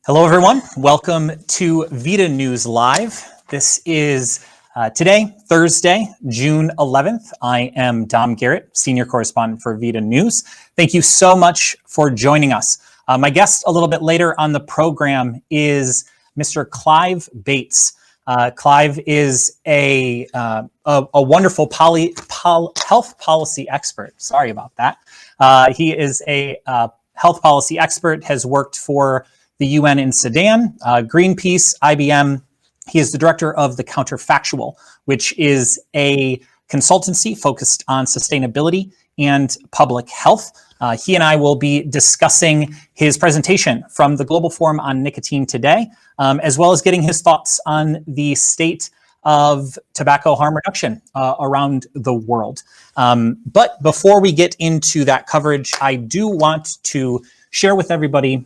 Hello, everyone. Welcome to VIDA News Live. This is today, Thursday, June 11th. I am Dom Garrett, Senior Correspondent for VIDA News. Thank you so much for joining us. My guest a little bit later on the program is Mr. Clive Bates. Clive is a wonderful health policy expert. Sorry about that. He is a health policy expert, has worked for the UN in Sudan, Greenpeace, IBM. He is the director of the Counterfactual, which is a consultancy focused on sustainability and public health. He and I will be discussing his presentation from the Global Forum on Nicotine today, as well as getting his thoughts on the state of tobacco harm reduction around the world. But before we get into that coverage, I do want to share with everybody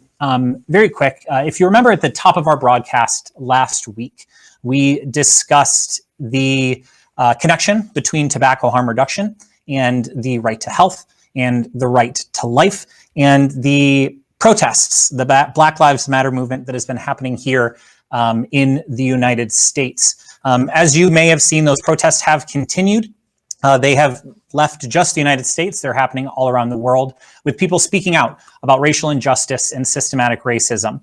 very quick. If you remember at the top of our broadcast last week, we discussed the connection between tobacco harm reduction and the right to health and the right to life and the protests, the Black Lives Matter movement that has been happening here in the United States. As you may have seen, those protests have continued. They have left just the United States. They're happening all around the world with people speaking out about racial injustice and systematic racism.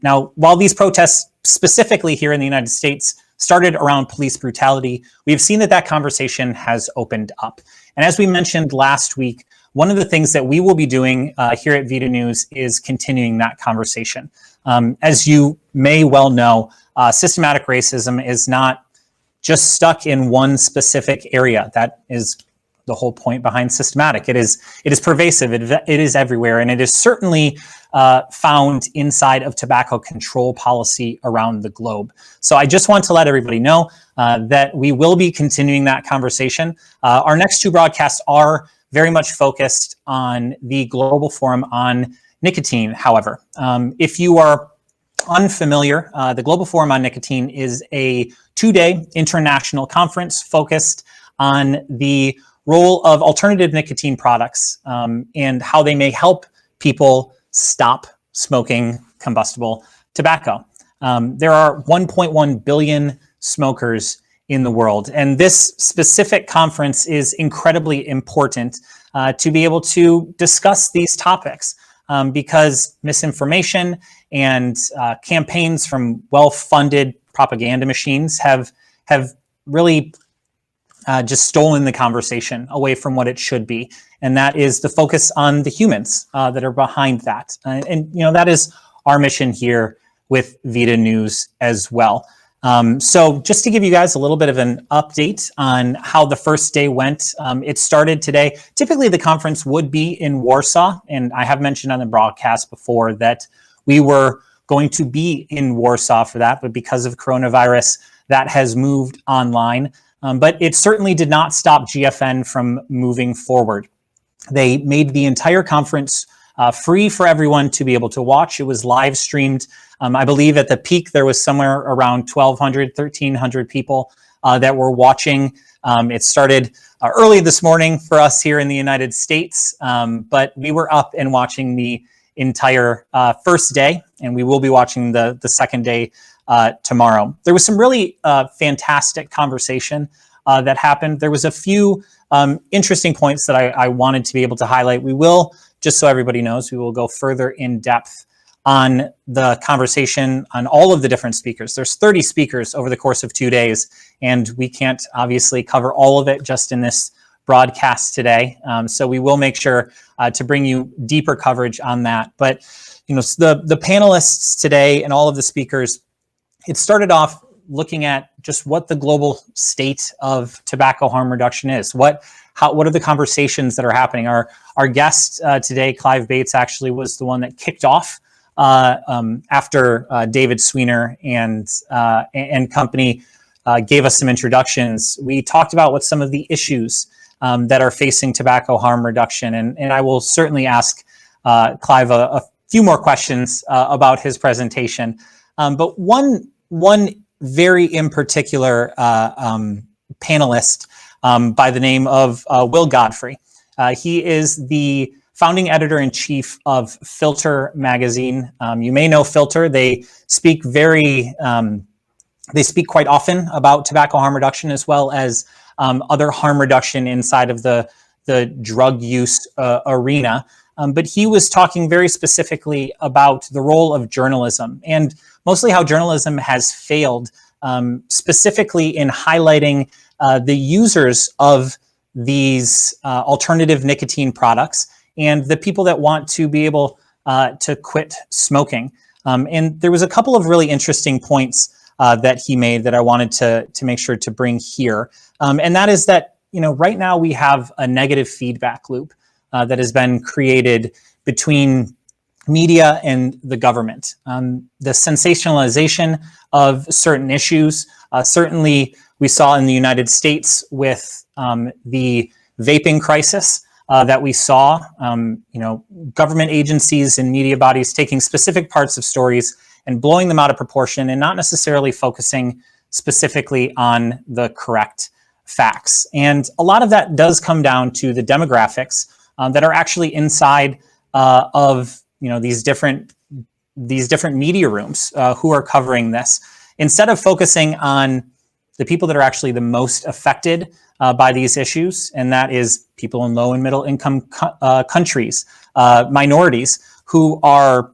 Now, while these protests specifically here in the United States started around police brutality, we've seen that conversation has opened up. And as we mentioned last week, one of the things that we will be doing here at VIDA News is continuing that conversation. As you may well know, systematic racism is not just stuck in one specific area. That is the whole point behind systematic. It is pervasive, it is everywhere, and it is certainly found inside of tobacco control policy around the globe. So I just want to let everybody know that we will be continuing that conversation. Our next two broadcasts are very much focused on the Global Forum on Nicotine, however. If you are unfamiliar, the Global Forum on Nicotine is a two-day international conference focused on the role of alternative nicotine products and how they may help people stop smoking combustible tobacco. There are 1.1 billion smokers in the world, and this specific conference is incredibly important to be able to discuss these topics because misinformation and campaigns from well-funded propaganda machines have really just stolen the conversation away from what it should be. And that is the focus on the humans that are behind that. And you know, that is our mission here with VIDA News as well. So just to give you guys a little bit of an update on how the first day went, it started today. Typically the conference would be in Warsaw, and I have mentioned on the broadcast before that we were going to be in Warsaw for that, but because of coronavirus, that has moved online. But it certainly did not stop GFN from moving forward. They made the entire conference free for everyone to be able to watch. It was live streamed. I believe at the peak, there was somewhere around 1,200, 1,300 people that were watching. It started early this morning for us here in the United States, but we were up and watching the entire first day, and we will be watching the second day tomorrow. There was some really fantastic conversation that happened. There was a few interesting points that I wanted to be able to highlight. We will, just so everybody knows, we will go further in depth on the conversation on all of the different speakers. There's 30 speakers over the course of 2 days, and we can't obviously cover all of it just in this broadcast today. So we will make sure to bring you deeper coverage on that. But you know, the panelists today and all of the speakers, it started off looking at just what the global state of tobacco harm reduction is. What are the conversations that are happening? Our guest today, Clive Bates, actually was the one that kicked off after David Sweaner and company gave us some introductions. We talked about what some of the issues that are facing tobacco harm reduction, and I will certainly ask Clive a few more questions about his presentation. But one very in particular panelist by the name of Will Godfrey. He is the founding editor-in-chief of Filter magazine. You may know Filter. They speak quite often about tobacco harm reduction, as well as other harm reduction inside of the drug use arena. But he was talking very specifically about the role of journalism, and mostly how journalism has failed, specifically in highlighting the users of these alternative nicotine products and the people that want to be able to quit smoking. And there was a couple of really interesting points that he made that I wanted to make sure to bring here. And that is that, right now we have a negative feedback loop that has been created between media and the government. The sensationalization of certain issues, certainly we saw in the United States with the vaping crisis that we saw, government agencies and media bodies taking specific parts of stories and blowing them out of proportion and not necessarily focusing specifically on the correct facts. And a lot of that does come down to the demographics that are actually inside of these different media rooms who are covering this. Instead of focusing on the people that are actually the most affected by these issues, and that is people in low and middle income countries, minorities who are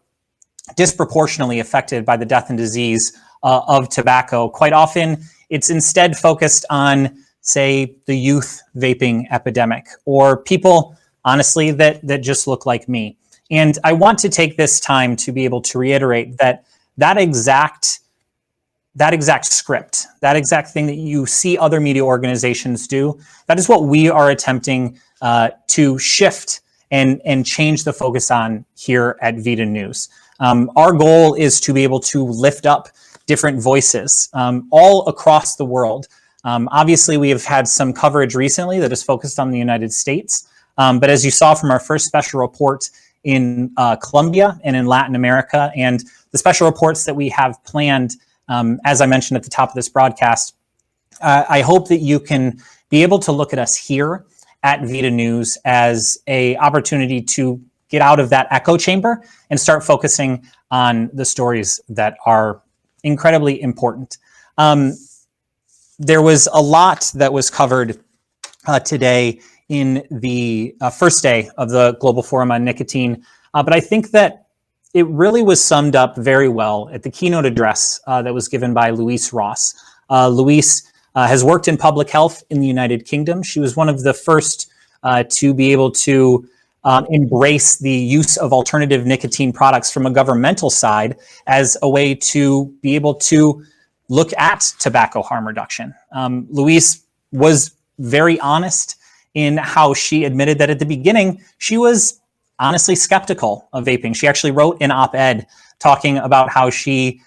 disproportionately affected by the death and disease of tobacco. Quite often, it's instead focused on, say, the youth vaping epidemic, or people, honestly, that just look like me. And I want to take this time to be able to reiterate that exact script, that exact thing that you see other media organizations do, that is what we are attempting to shift and change the focus on here at VIDA News. Our goal is to be able to lift up different voices all across the world. Obviously, we have had some coverage recently that is focused on the United States, but as you saw from our first special report in Colombia and in Latin America, and the special reports that we have planned, as I mentioned at the top of this broadcast, I hope that you can be able to look at us here at VIDA News as an opportunity to get out of that echo chamber and start focusing on the stories that are incredibly important. There was a lot that was covered today in the first day of the Global Forum on Nicotine, but I think that it really was summed up very well at the keynote address that was given by Louise Ross. Louise has worked in public health in the United Kingdom. She was one of the first to be able to embrace the use of alternative nicotine products from a governmental side as a way to be able to look at tobacco harm reduction. Louise was very honest in how she admitted that at the beginning, she was honestly skeptical of vaping. She actually wrote an op-ed talking about how she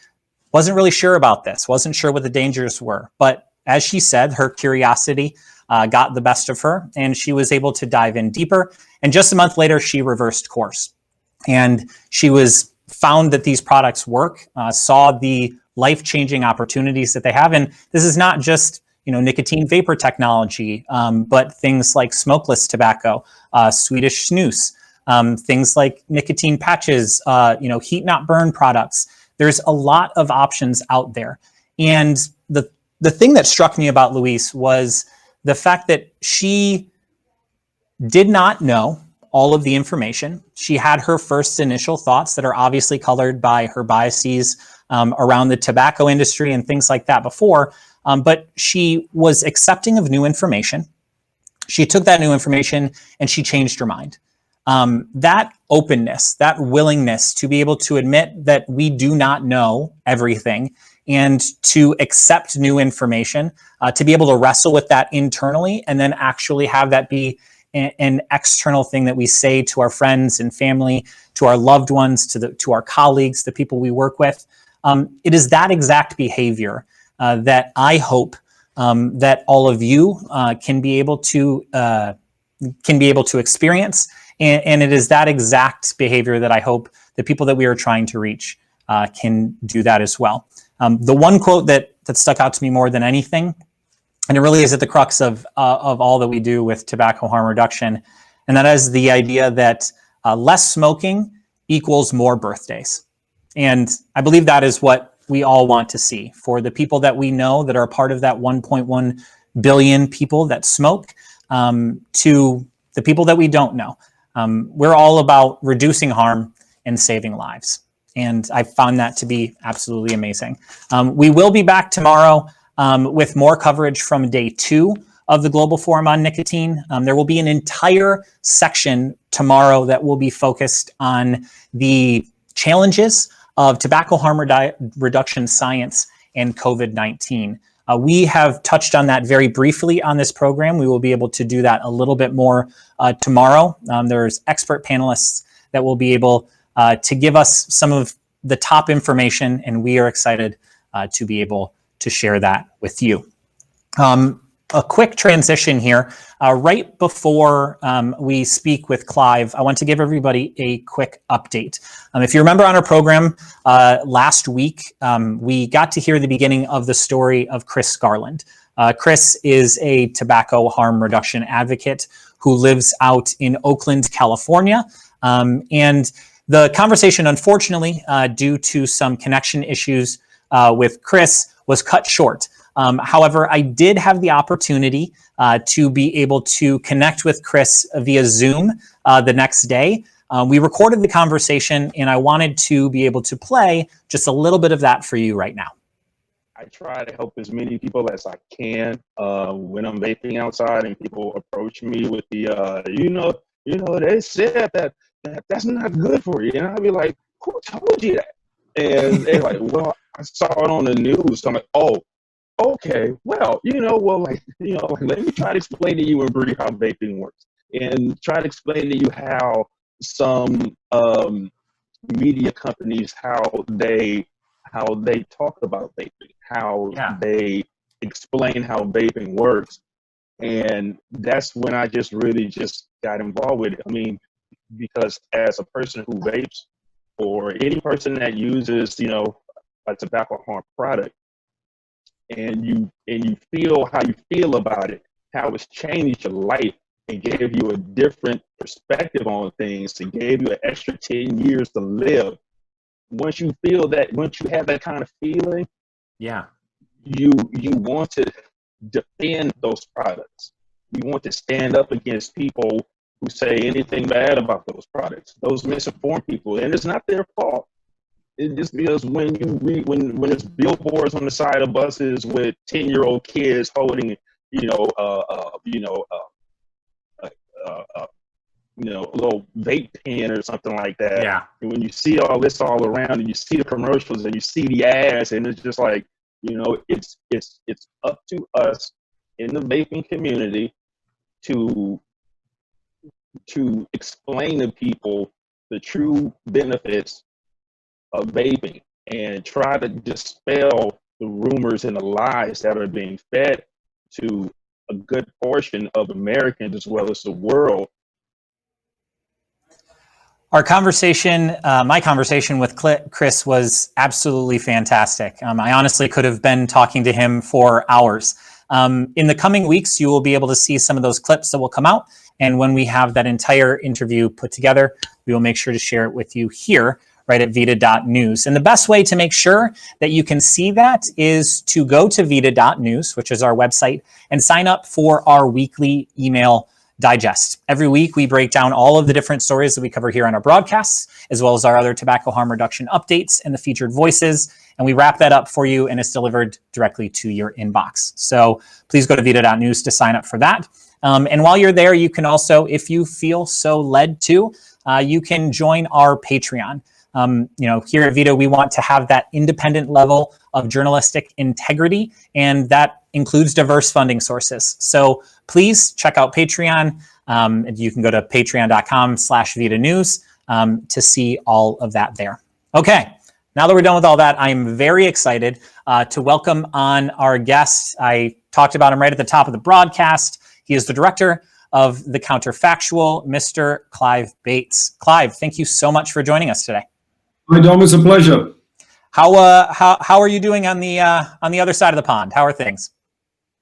wasn't really sure about this, wasn't sure what the dangers were. But as she said, her curiosity got the best of her, and she was able to dive in deeper. And just a month later, she reversed course. And she found that these products work, saw the life-changing opportunities that they have. And this is not just nicotine vapor technology, but things like smokeless tobacco, Swedish snus, things like nicotine patches, heat not burn products. There's a lot of options out there. And the thing that struck me about Louise was the fact that she did not know all of the information. She had her first initial thoughts that are obviously colored by her biases around the tobacco industry and things like that before, but she was accepting of new information. She took that new information and she changed her mind. That openness, that willingness to be able to admit that we do not know everything and to accept new information, to be able to wrestle with that internally and then actually have that be an external thing that we say to our friends and family, to our loved ones, to our colleagues, the people we work with. It is that exact behavior that I hope that all of you can be able to experience, and it is that exact behavior that I hope the people that we are trying to reach can do that as well. The one quote that stuck out to me more than anything, and it really is at the crux of all that we do with tobacco harm reduction, and that is the idea that less smoking equals more birthdays. And I believe that is what we all want to see for the people that we know that are a part of that 1.1 billion people that smoke, to the people that we don't know. We're all about reducing harm and saving lives. And I found that to be absolutely amazing. We will be back tomorrow with more coverage from day 2 of the Global Forum on Nicotine. There will be an entire section tomorrow that will be focused on the challenges of tobacco harm reduction science and COVID-19. We have touched on that very briefly on this program. We will be able to do that a little bit more tomorrow. There's expert panelists that will be able to give us some of the top information, and we are excited to be able to share that with you. A quick transition here. Right before we speak with Clive, I want to give everybody a quick update. If you remember on our program last week, we got to hear the beginning of the story of Chris Garland. Chris is a tobacco harm reduction advocate who lives out in Oakland, California. And the conversation, unfortunately, due to some connection issues with Chris, was cut short. However, I did have the opportunity to be able to connect with Chris via Zoom the next day. We recorded the conversation, and I wanted to be able to play just a little bit of that for you right now. I try to help as many people as I can when I'm vaping outside and people approach me with the, they said that's not good for you. And I'll be like, who told you that? And they're like, well, I saw it on the news. So I'm like, oh, okay, well, let me try to explain to you in brief how vaping works, and try to explain to you how some media companies, how they talk about vaping, how they explain how vaping works. And that's when I just really got involved with it. I mean, because as a person who vapes, or any person that uses, a tobacco harm product, and you feel how you feel about it, how it's changed your life and gave you a different perspective on things, and gave you an extra 10 years to live. Once you have that kind of feeling, you want to defend those products. You want to stand up against people who say anything bad about those products, those misinformed people, and it's not their fault. It's just because when you read, when it's billboards on the side of buses with 10-year-old kids holding, a little vape pen or something like that. Yeah. And when you see all this all around, and you see the commercials and you see the ads, and it's just like, it's up to us in the vaping community to explain to people the true benefits of vaping, and try to dispel the rumors and the lies that are being fed to a good portion of Americans as well as the world. Our conversation, my conversation with Chris was absolutely fantastic. I honestly could have been talking to him for hours. In the coming weeks, you will be able to see some of those clips that will come out. And when we have that entire interview put together, we will make sure to share it with you here, right at VIDA.news. And the best way to make sure that you can see that is to go to VIDA.news, which is our website, and sign up for our weekly email digest. Every week, we break down all of the different stories that we cover here on our broadcasts, as well as our other tobacco harm reduction updates and the featured voices. And we wrap that up for you, and it's delivered directly to your inbox. So please go to VIDA.news to sign up for that. And while you're there, you can also, if you feel so led to, you can join our Patreon. Here at VIDA, we want to have that independent level of journalistic integrity, and that includes diverse funding sources. So please check out Patreon. You can go to patreon.com/VIDA News to see all of that there. Okay, now that we're done with all that, I'm very excited to welcome on our guest. I talked about him right at the top of the broadcast. He is the director of the Counterfactual, Mr. Clive Bates. Clive, thank you so much for joining us today. Hi, Dom. It's a pleasure. How are you doing on the other side of the pond? How are things?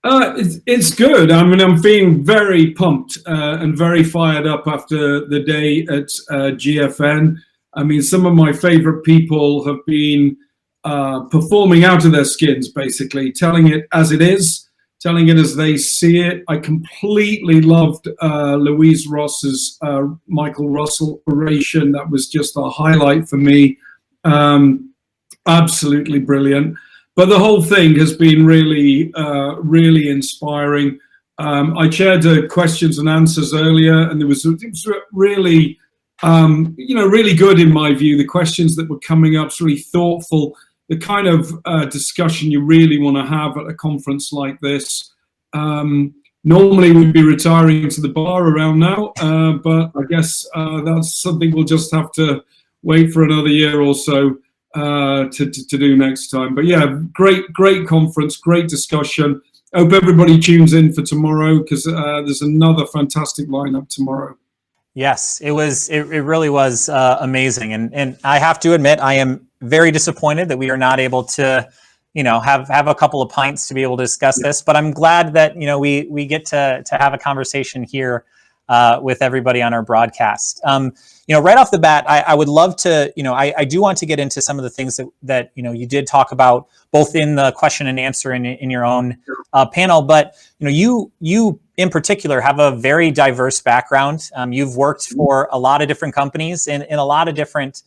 It's good. I mean, I'm feeling very pumped and very fired up after the day at GFN. I mean, some of my favorite people have been performing out of their skins, basically, telling it as it is, telling it as they see it. I completely loved Louise Ross's Michael Russell oration. That was just a highlight for me. Absolutely brilliant. But the whole thing has been really, really inspiring. I chaired questions and answers earlier, and it was really, really good in my view. The questions that were coming up, really thoughtful, the kind of discussion you really want to have at a conference like this. Normally we'd be retiring to the bar around now, but I guess that's something we'll just have to wait for another year or so to do next time. But yeah, great conference, great discussion. I hope everybody tunes in for tomorrow, because there's another fantastic lineup tomorrow. Yes, it really was amazing. And I have to admit, I am very disappointed that we are not able to, have a couple of pints to be able to discuss this, but I'm glad that, we get to have a conversation here with everybody on our broadcast. Right off the bat, I would love to, I do want to get into some of the things that you did talk about, both in the question and answer in your own panel, but, you in particular have a very diverse background. You've worked for a lot of different companies in a lot of different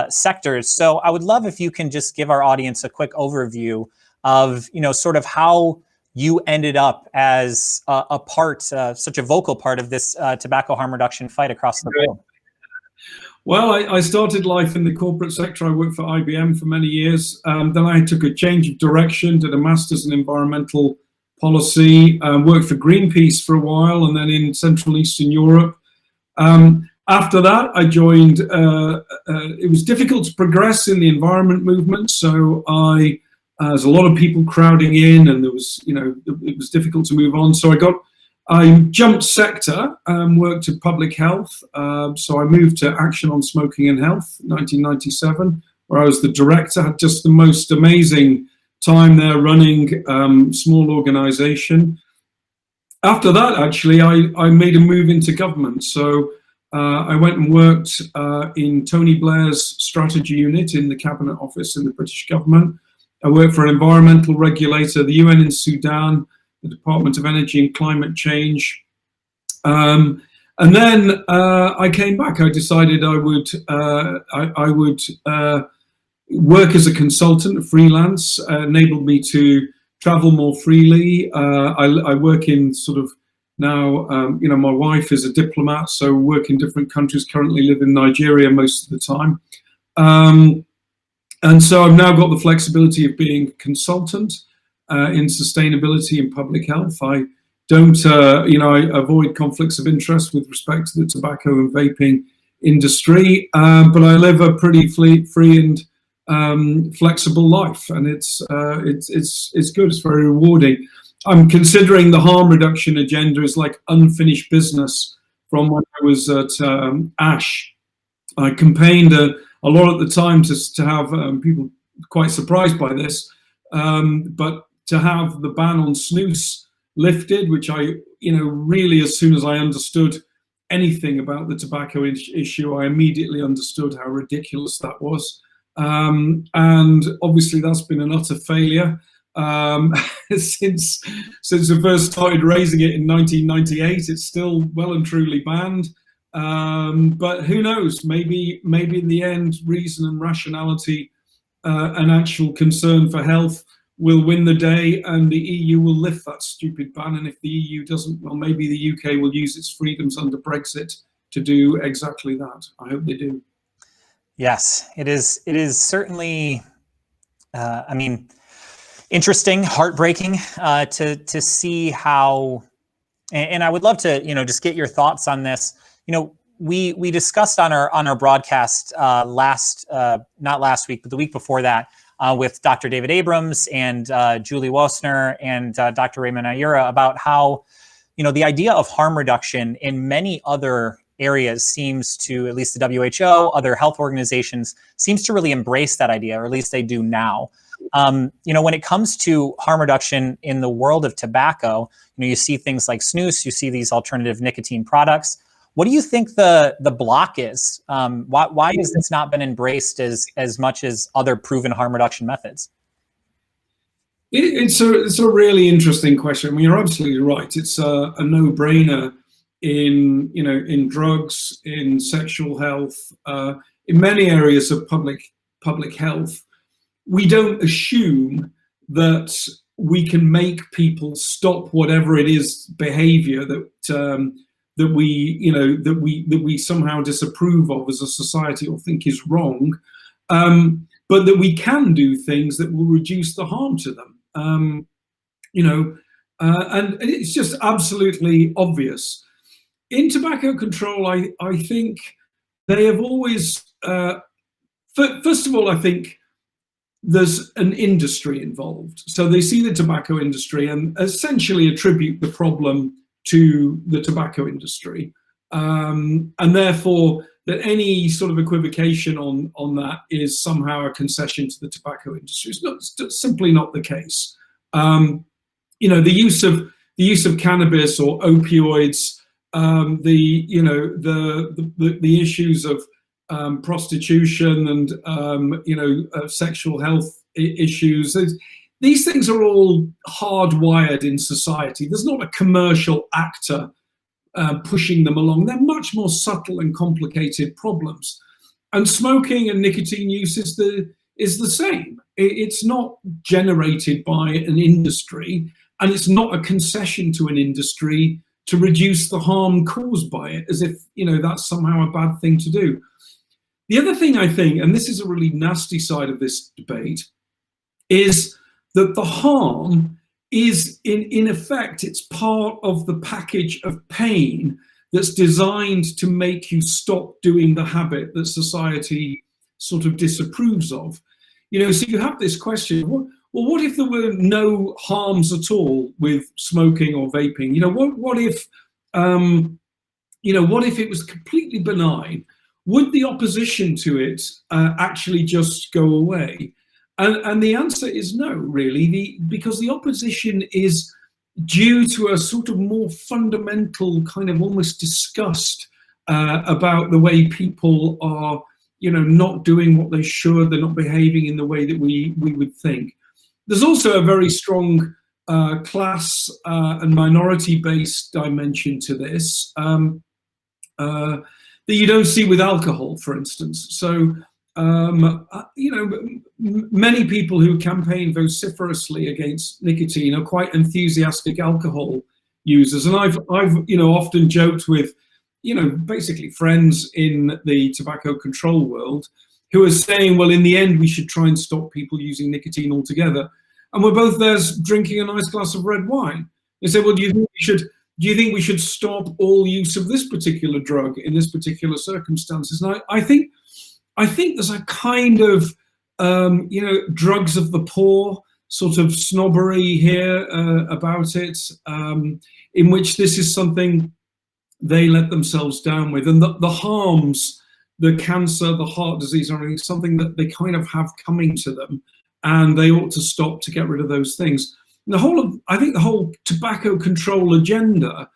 sectors. So I would love if you can just give our audience a quick overview of, sort of how you ended up as a part, such a vocal part of this tobacco harm reduction fight across the board. Well, I started life in the corporate sector. I worked for IBM for many years. Then I took a change of direction, did a master's in environmental policy, worked for Greenpeace for a while, and then in Central Eastern Europe. After that, I joined, it was difficult to progress in the environment movement, so there's a lot of people crowding in, and there was, it was difficult to move on. So I jumped sector and worked in public health. So I moved to Action on Smoking and Health in 1997, where I was the director. Had just the most amazing time there running small organization. After that, actually, I made a move into government. So I went and worked in Tony Blair's strategy unit in the Cabinet Office in the British government. I worked for an environmental regulator, the UN in Sudan, the Department of Energy and Climate Change. And then I came back. I decided I would work as a consultant, freelance, enabled me to travel more freely. I work in sort of now, my wife is a diplomat, so work in different countries, currently live in Nigeria most of the time. And so I've now got the flexibility of being a consultant in sustainability and public health. I don't, I avoid conflicts of interest with respect to the tobacco and vaping industry, but I live a pretty free and flexible life, and it's good. It's very rewarding. I'm considering the harm reduction agenda as like unfinished business from when I was at ASH. I campaigned a lot at the time to have people quite surprised by this, but to have the ban on snus lifted, which I, really as soon as I understood anything about the tobacco issue, I immediately understood how ridiculous that was. And obviously that's been an utter failure. Since I first started raising it in 1998, it's still well and truly banned. But who knows? Maybe in the end, reason and rationality and actual concern for health will win the day, and the EU will lift that stupid ban. And if the EU doesn't, well, maybe the UK will use its freedoms under Brexit to do exactly that. I hope they do. Yes, it is certainly, interesting, heartbreaking to see how, and I would love to, just get your thoughts on this. We discussed on our broadcast not last week, but the week before that, with Dr. David Abrams and Julie Wosner and Dr. Raymond Ayura about how, the idea of harm reduction in many other areas seems to, at least the WHO, other health organizations, seems to really embrace that idea, or at least they do now. When it comes to harm reduction in the world of tobacco, you see things like snus, you see these alternative nicotine products. What do you think the block is? Why has this not been embraced as much as other proven harm reduction methods? It's a really interesting question. I mean, you're absolutely right. It's a no-brainer in drugs, in sexual health, in many areas of public health. We don't assume that we can make people stop whatever it is behavior that we somehow disapprove of as a society or think is wrong, but that we can do things that will reduce the harm to them. And it's just absolutely obvious. In tobacco control, I think they have always, first of all, I think there's an industry involved. So they see the tobacco industry and essentially attribute the problem to the tobacco industry. And therefore, that any sort of equivocation on that is somehow a concession to the tobacco industry. It's simply not the case. The use of cannabis or opioids, the issues of prostitution and sexual health issues. These things are all hardwired in society. There's not a commercial actor pushing them along. They're much more subtle and complicated problems. And smoking and nicotine use is the same. It's not generated by an industry, and it's not a concession to an industry to reduce the harm caused by it, as if that's somehow a bad thing to do. The other thing I think, and this is a really nasty side of this debate, is that the harm is in effect, it's part of the package of pain that's designed to make you stop doing the habit that society sort of disapproves of. So you have this question, well, what if there were no harms at all with smoking or vaping? What if it was completely benign? Would the opposition to it actually just go away? And the answer is no, really, because the opposition is due to a sort of more fundamental kind of almost disgust about the way people are, not doing what they should, they're not behaving in the way that we would think. There's also a very strong class and minority-based dimension to this that you don't see with alcohol, for instance. So, many people who campaign vociferously against nicotine are quite enthusiastic alcohol users, and I've often joked with basically friends in the tobacco control world who are saying, well, in the end we should try and stop people using nicotine altogether, and we're both there drinking a nice glass of red wine. They say, well, do you think we should stop all use of this particular drug in this particular circumstances? And I think there's a kind of, drugs of the poor sort of snobbery here about it, in which this is something they let themselves down with. And the harms, the cancer, the heart disease, are something that they kind of have coming to them, and they ought to stop to get rid of those things. And I think the whole tobacco control agenda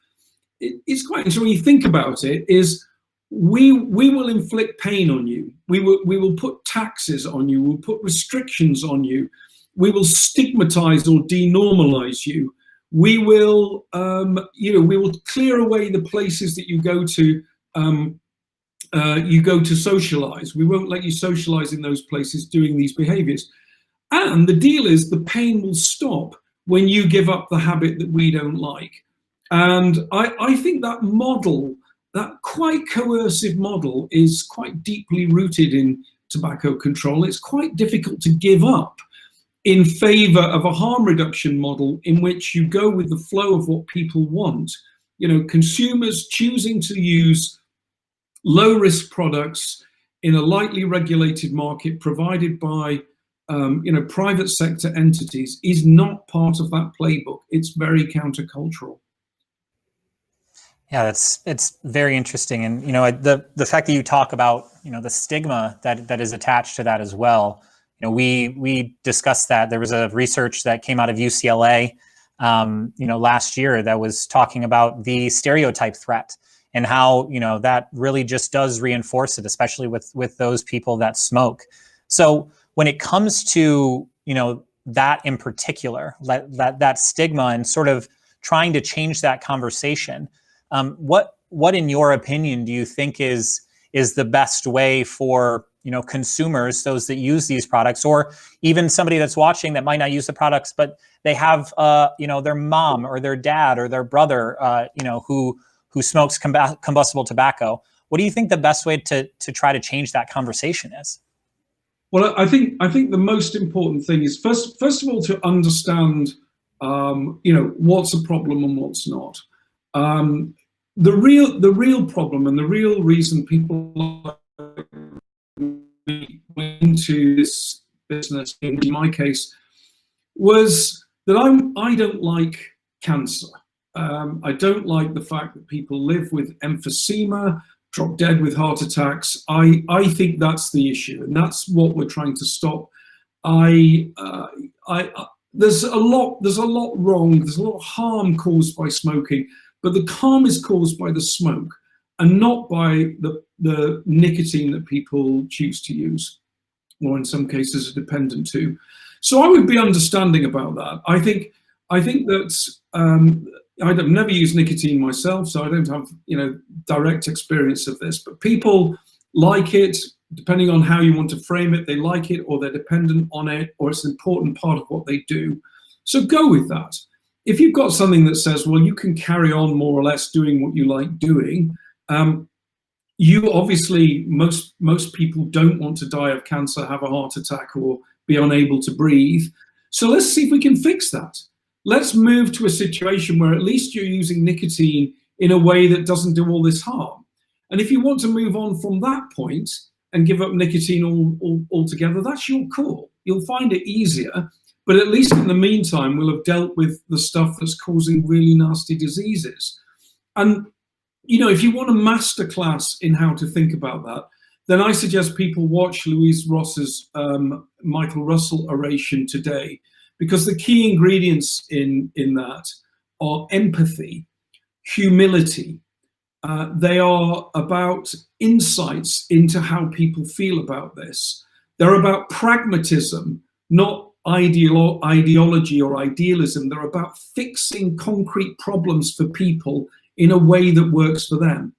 is quite interesting when you think about it, is we will inflict pain on you. We will put taxes on you. We'll put restrictions on you. We will stigmatize or denormalize you. We will, we will clear away the places that you go to socialize. We won't let you socialize in those places doing these behaviors. And the deal is the pain will stop when you give up the habit that we don't like. And I think that model, that quite coercive model, is quite deeply rooted in tobacco control. It's quite difficult to give up in favor of a harm reduction model in which you go with the flow of what people want. Consumers choosing to use low risk products in a lightly regulated market provided by private sector entities is not part of that playbook. It's very countercultural. Yeah, it's very interesting, and the fact that you talk about the stigma that is attached to that as well. we discussed that. There was a research that came out of UCLA, last year that was talking about the stereotype threat and how, that really just does reinforce it, especially with those people that smoke. So when it comes to, that in particular, that stigma and sort of trying to change that conversation, what in your opinion do you think is the best way for consumers, those that use these products, or even somebody that's watching that might not use the products, but they have their mom or their dad or their brother who smokes combustible tobacco? What do you think the best way to try to change that conversation is? Well, I think the most important thing is first of all to understand what's a problem and what's not. The real problem and the real reason people went into this business, in my case, was that I don't like cancer. I don't like the fact that people live with emphysema, drop dead with heart attacks. I think that's the issue, and that's what we're trying to stop. There's a lot wrong. There's a lot of harm caused by smoking, but the harm is caused by the smoke and not by the nicotine that people choose to use, or in some cases are dependent to. So I would be understanding about that. I think that I've never used nicotine myself, so I don't have direct experience of this. But people like it, depending on how you want to frame it. They like it, or they're dependent on it, or it's an important part of what they do. So go with that. If you've got something that says, well, you can carry on more or less doing what you like doing, you obviously, most people don't want to die of cancer, have a heart attack, or be unable to breathe. So let's see if we can fix that. Let's move to a situation where at least you're using nicotine in a way that doesn't do all this harm. And if you want to move on from that point and give up nicotine altogether, that's your call. You'll find it easier, but at least in the meantime, we'll have dealt with the stuff that's causing really nasty diseases. And if you want a masterclass in how to think about that, then I suggest people watch Louise Ross's Michael Russell oration today, because the key ingredients in that are empathy, humility. They are about insights into how people feel about this. They're about pragmatism, not ideology or idealism. They're about fixing concrete problems for people in a way that works for them.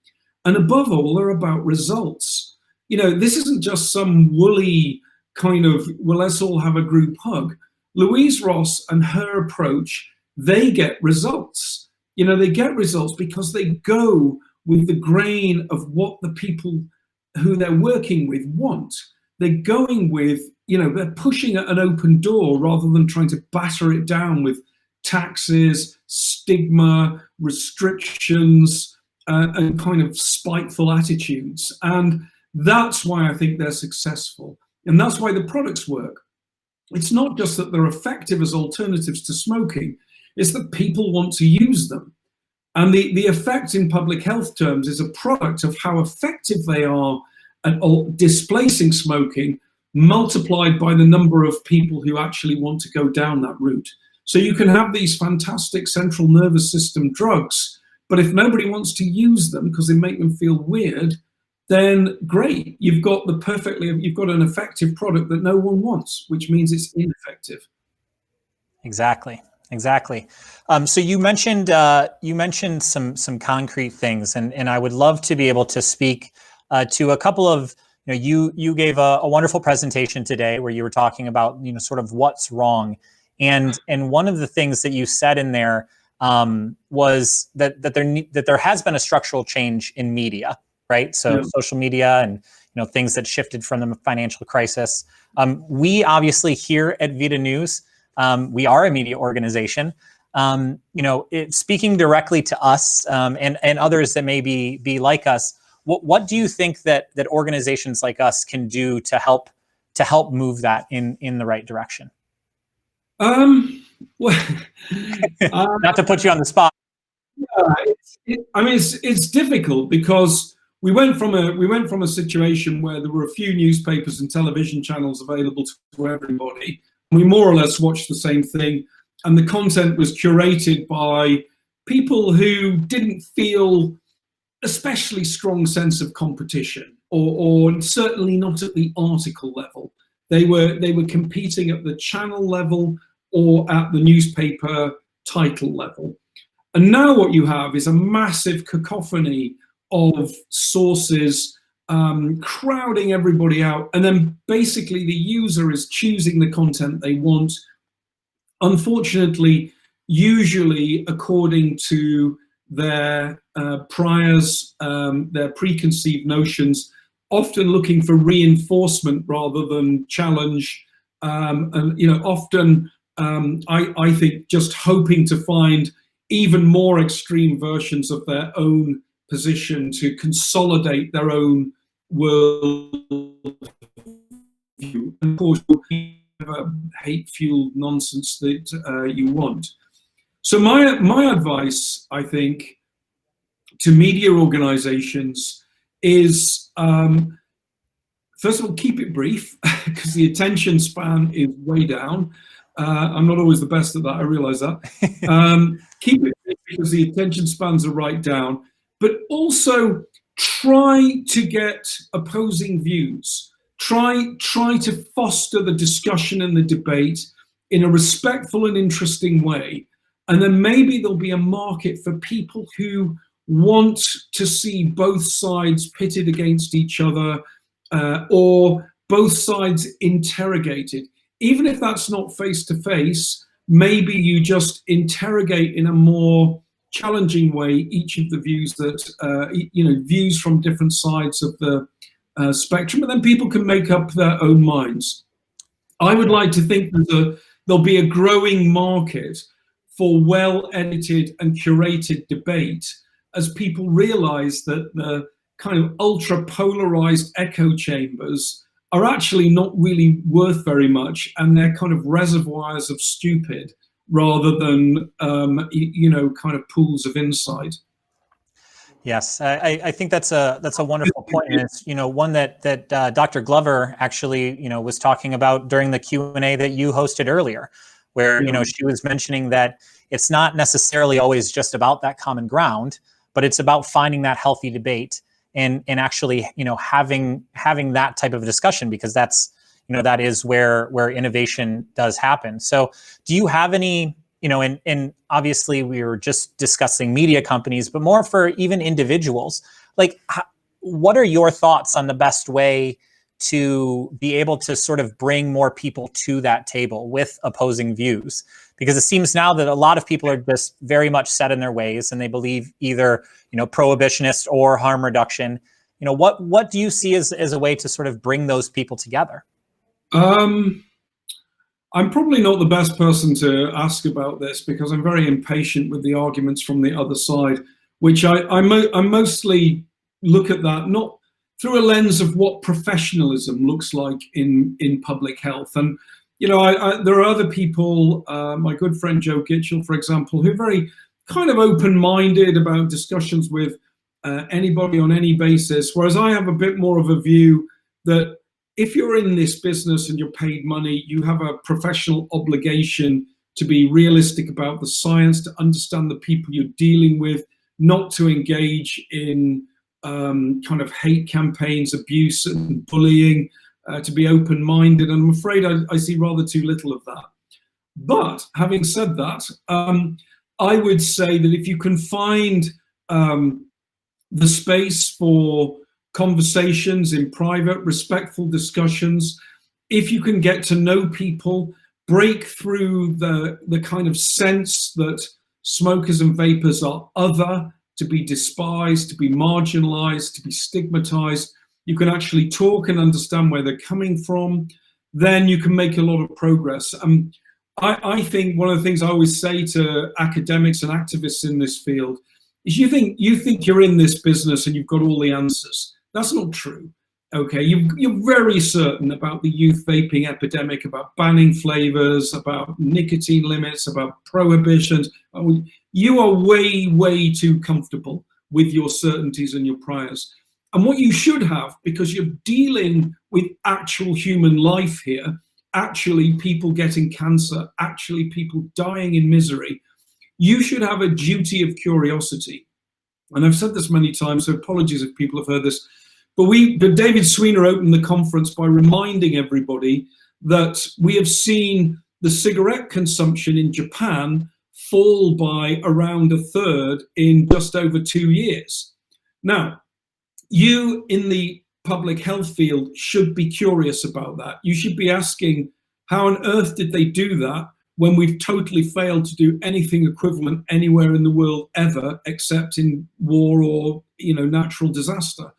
And above all, they're about results. This isn't just some woolly kind of, well, let's all have a group hug. Louise Ross and her approach, they get results. They get results because they go with the grain of what the people who they're working with want. They're going with, they're pushing at an open door rather than trying to batter it down with taxes, stigma, restrictions, and kind of spiteful attitudes. And that's why I think they're successful. And that's why the products work. It's not just that they're effective as alternatives to smoking, it's that people want to use them. And the effect in public health terms is a product of how effective they are at displacing smoking, multiplied by the number of people who actually want to go down that route. So you can have these fantastic central nervous system drugs, but if nobody wants to use them because they make them feel weird, then great, you've got an effective product that no one wants, which means it's ineffective. Exactly. So you mentioned some concrete things, and I would love to be able to speak to a couple of, you gave a wonderful presentation today where you were talking about sort of what's wrong, and one of the things that you said in there was that there has been a structural change in media. Right, so yeah. Social media and things that shifted from the financial crisis. We obviously here at VIDA News, we are a media organization. Speaking directly to us and others that may be like us. What do you think that organizations like us can do to help move that in the right direction? Well, not to put you on the spot. It's difficult because we went from a situation where there were a few newspapers and television channels available to everybody. We more or less watched the same thing, and the content was curated by people who didn't feel especially strong sense of competition, or certainly not at the article level. They were competing at the channel level or at the newspaper title level. And now what you have is a massive cacophony of sources crowding everybody out, and then basically the user is choosing the content they want, unfortunately, usually according to their priors, their preconceived notions, often looking for reinforcement rather than challenge, and often I think just hoping to find even more extreme versions of their own position to consolidate their own world view. And of course, hate-fueled nonsense that you want. So my advice, I think, to media organizations is, first of all, keep it brief, because the attention span is way down. I'm not always the best at that, I realize that. Keep it brief because the attention spans are right down, but also try to get opposing views. Try to foster the discussion and the debate in a respectful and interesting way. And then maybe there'll be a market for people who want to see both sides pitted against each other, or both sides interrogated. Even if that's not face-to-face, maybe you just interrogate in a more challenging way each of the views that, views from different sides of the spectrum, and then people can make up their own minds. I would like to think that there'll be a growing market for well-edited and curated debate as people realize that the kind of ultra-polarized echo chambers are actually not really worth very much, and they're kind of reservoirs of stupid rather than, kind of pools of insight. Yes, I think that's a wonderful point, and it's one that Dr. Glover actually was talking about during the Q&A that you hosted earlier, where she was mentioning that it's not necessarily always just about that common ground, but it's about finding that healthy debate and actually having that type of a discussion, because that's that is where innovation does happen. So do you have any and obviously we were just discussing media companies, but more for even individuals, like what are your thoughts on the best way to be able to sort of bring more people to that table with opposing views? Because it seems now that a lot of people are just very much set in their ways, and they believe either prohibitionist or harm reduction. What do you see as a way to sort of bring those people together? I'm probably not the best person to ask about this, because I'm very impatient with the arguments from the other side, which I mostly look at that not through a lens of what professionalism looks like in public health. And there are other people, my good friend Joe Gitchell, for example, who are very kind of open-minded about discussions with anybody on any basis, whereas I have a bit more of a view that if you're in this business and you're paid money, you have a professional obligation to be realistic about the science, to understand the people you're dealing with, not to engage in kind of hate campaigns, abuse and bullying, to be open-minded. And I'm afraid I see rather too little of that. But having said that, I would say that if you can find the space for conversations in private, respectful discussions, if you can get to know people, break through the kind of sense that smokers and vapors are other, to be despised, to be marginalized, to be stigmatized, you can actually talk and understand where they're coming from, then you can make a lot of progress. I think one of the things I always say to academics and activists in this field is you think you're in this business and you've got all the answers. That's not true. Okay, you're very certain about the youth vaping epidemic, about banning flavors, about nicotine limits, about prohibitions. You are way, way too comfortable with your certainties and your priors. And what you should have, because you're dealing with actual human life here, actually people getting cancer, actually people dying in misery, you should have a duty of curiosity. And I've said this many times, so apologies if people have heard this, but David Sweena opened the conference by reminding everybody that we have seen the cigarette consumption in Japan fall by around a third in just over 2 years. Now, you in the public health field should be curious about that. You should be asking, how on earth did they do that when we've totally failed to do anything equivalent anywhere in the world ever, except in war or, you know, natural disaster?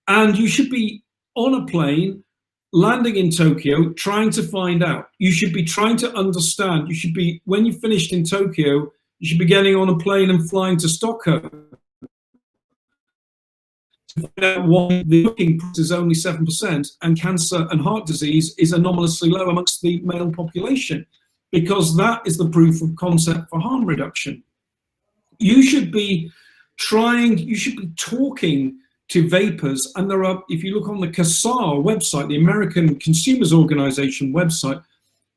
And you should be on a plane, landing in Tokyo, trying to find out. You should be trying to understand. You should be, when you finished in Tokyo, you should be getting on a plane and flying to Stockholm. To find out why the smoking is only 7% and cancer and heart disease is anomalously low amongst the male population, because that is the proof of concept for harm reduction. You should be trying, you should be talking to vapors, and there are, if you look on the CASAR website, the American Consumers Organization website,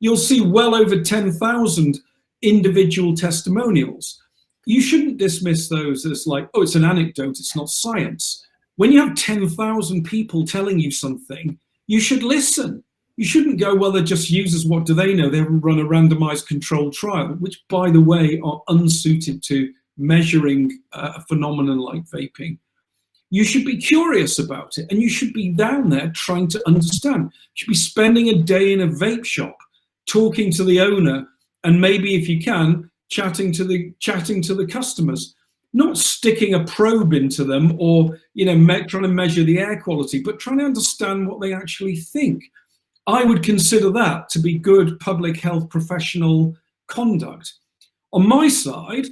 you'll see well over 10,000 individual testimonials. You shouldn't dismiss those as like, oh, it's an anecdote, it's not science. When you have 10,000 people telling you something, you should listen. You shouldn't go, well, they're just users, what do they know? They haven't run a randomized controlled trial, which, by the way, are unsuited to measuring a phenomenon like vaping. You should be curious about it, and you should be down there trying to understand. You should be spending a day in a vape shop, talking to the owner, and maybe, if you can, chatting to the customers. Not sticking a probe into them or, you know, trying to measure the air quality, but trying to understand what they actually think. I would consider that to be good public health professional conduct. On my side,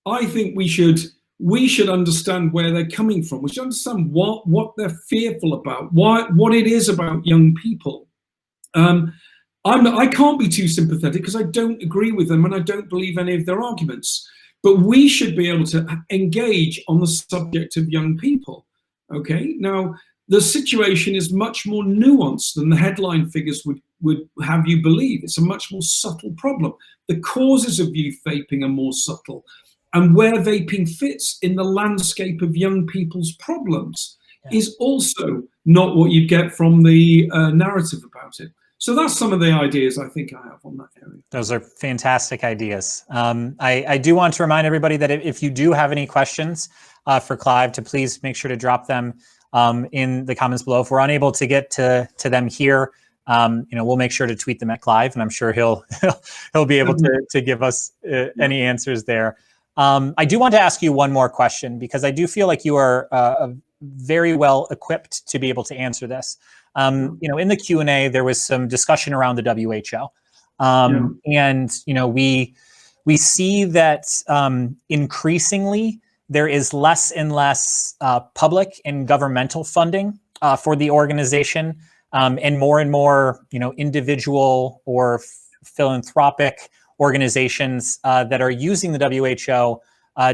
I think we should understand where they're coming from. We should understand what they're fearful about, what it is about young people. I can't be too sympathetic because I don't agree with them and I don't believe any of their arguments. But we should be able to engage on the subject of young people. Okay, now the situation is much more nuanced than the headline figures would have you believe. It's a much more subtle problem. The causes of youth vaping are more subtle, and where vaping fits in the landscape of young people's problems is also not what you get from the narrative about it. So that's some of the ideas I think I have on that area. Those are fantastic ideas. I do want to remind everybody that if you do have any questions for Clive, to please make sure to drop them in the comments below. If we're unable to get to them here, you know, we'll make sure to tweet them at Clive, and I'm sure he'll be able to give us any answers there. I do want to ask you one more question, because I do feel like you are very well equipped to be able to answer this. You know, in the Q&A, there was some discussion around the WHO. And, you know, we see that increasingly there is less and less public and governmental funding for the organization, and more, you know, individual or philanthropic organizations that are using the WHO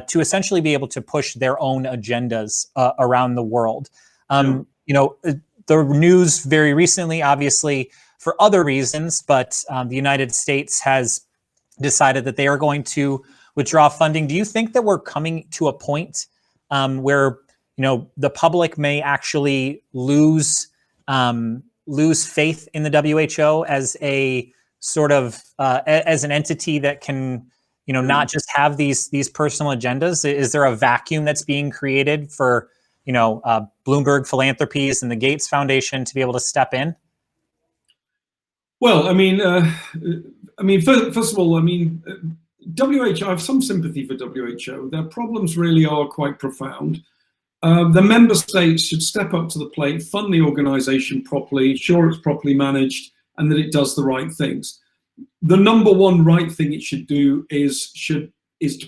to essentially be able to push their own agendas around the world. You know, the news very recently, obviously for other reasons, but the United States has decided that they are going to withdraw funding. Do you think that we're coming to a point where, you know, the public may actually lose faith in the WHO as a sort of as an entity that can, you know, not just have these personal agendas? Is there a vacuum that's being created for, you know, Bloomberg Philanthropies and the Gates Foundation to be able to step in? Well, I mean, first of all, I mean, WHO, I have some sympathy for WHO. Their problems really are quite profound. The member states should step up to the plate, fund the organization properly, ensure it's properly managed, and that it does the right things. The number one right thing it should do is to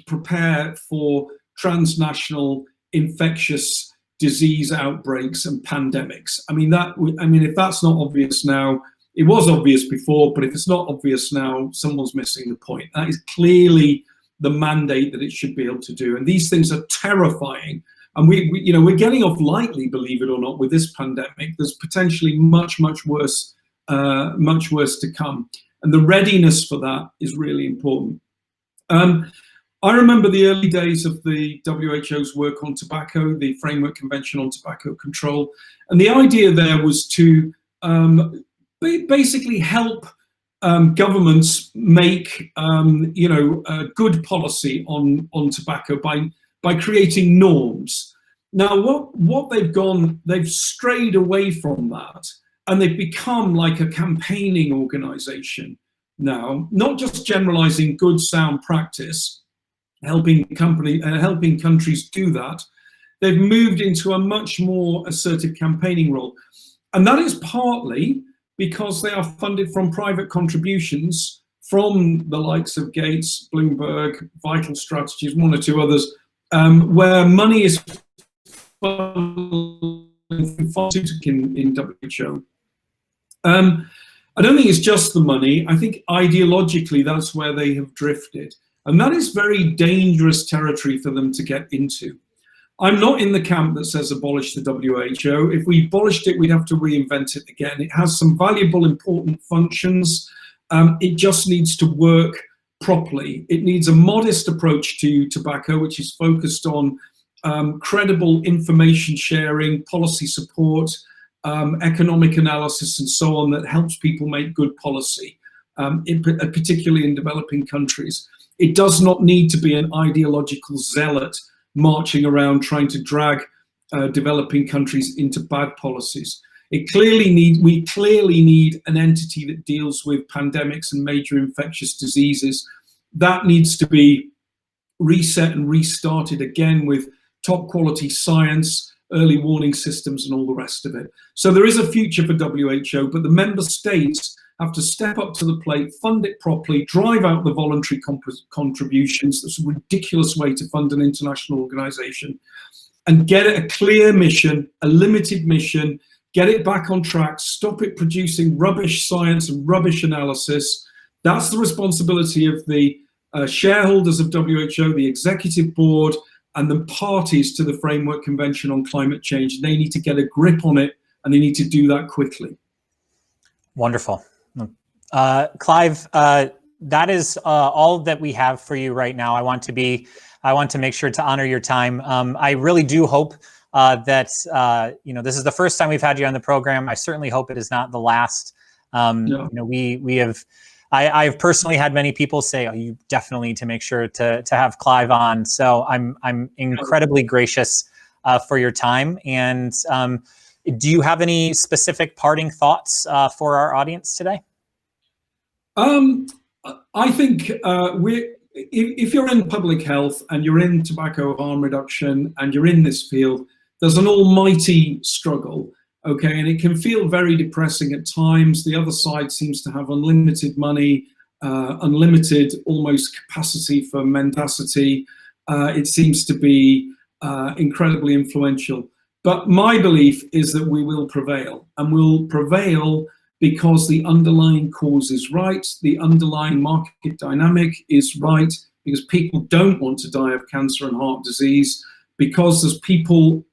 prepare for transnational infectious disease outbreaks and pandemics. I mean, if that's not obvious now, it was obvious before, but if it's not obvious now, someone's missing the point. That is clearly the mandate that it should be able to do. And these things are terrifying. And we're getting off lightly, believe it or not, with this pandemic. There's potentially much worse to come. And the readiness for that is really important. I remember the early days of the WHO's work on tobacco, the Framework Convention on Tobacco Control. And the idea there was to basically help governments make good policy on tobacco by creating norms. Now, what they've strayed away from that, and they've become like a campaigning organization now, not just generalizing good sound practice, helping countries do that. They've moved into a much more assertive campaigning role. And that is partly because they are funded from private contributions from the likes of Gates, Bloomberg, Vital Strategies, one or two others, where money is in WHO. I don't think it's just the money. I think ideologically that's where they have drifted. And that is very dangerous territory for them to get into. I'm not in the camp that says abolish the WHO. If we abolished it, we'd have to reinvent it again. It has some valuable, important functions. It just needs to work properly. It needs a modest approach to tobacco, which is focused on credible information sharing, policy support, economic analysis, and so on, that helps people make good policy, particularly in developing countries. It does not need to be an ideological zealot marching around trying to drag developing countries into bad policies. We clearly need an entity that deals with pandemics and major infectious diseases. That needs to be reset and restarted again with top quality science, early warning systems, and all the rest of it. So there is a future for WHO, but the member states have to step up to the plate, fund it properly, drive out the voluntary contributions. That's a ridiculous way to fund an international organization, and get it a clear mission, a limited mission, get it back on track, stop it producing rubbish science and rubbish analysis. That's the responsibility of the shareholders of WHO, the executive board, and the parties to the Framework Convention on Climate Change. They need to get a grip on it, and they need to do that quickly. Wonderful. Clive, that is all that we have for you right now. I want to make sure to honor your time. I really do hope that this is the first time we've had you on the program. I certainly hope it is not the last. I have personally had many people say, "Oh, you definitely need to make sure to have Clive on." So I'm incredibly gracious for your time. And do you have any specific parting thoughts for our audience today? I think if you're in public health and you're in tobacco harm reduction and you're in this field, there's an almighty struggle, okay? And it can feel very depressing at times. The other side seems to have unlimited money, unlimited almost capacity for mendacity. It seems to be incredibly influential. But my belief is that we will prevail, and we'll prevail because the underlying cause is right, the underlying market dynamic is right, because people don't want to die of cancer and heart disease, because there's people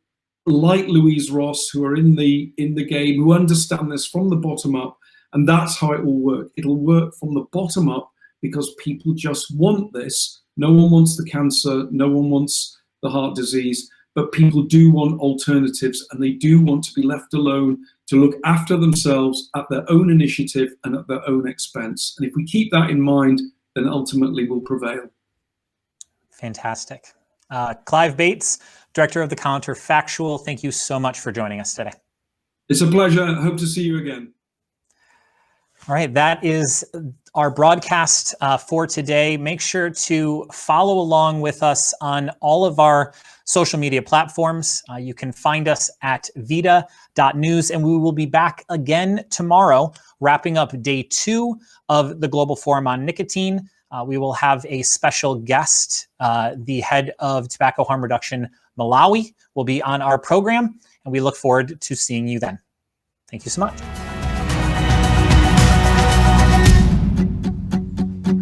like Louise Ross who are in the game, who understand this from the bottom up, and that's how it will work. It'll work from the bottom up because people just want this. No one wants the cancer, no one wants the heart disease, but people do want alternatives, and they do want to be left alone to look after themselves at their own initiative and at their own expense. And if we keep that in mind, then ultimately we'll prevail. Fantastic. Clive Bates, Director of the Counterfactual, thank you so much for joining us today. It's a pleasure. Hope to see you again. All right, that is our broadcast for today. Make sure to follow along with us on all of our social media platforms. You can find us at vida.news, and we will be back again tomorrow, wrapping up day 2 of the Global Forum on Nicotine. We will have a special guest. The head of Tobacco Harm Reduction Malawi will be on our program, and we look forward to seeing you then. Thank you so much.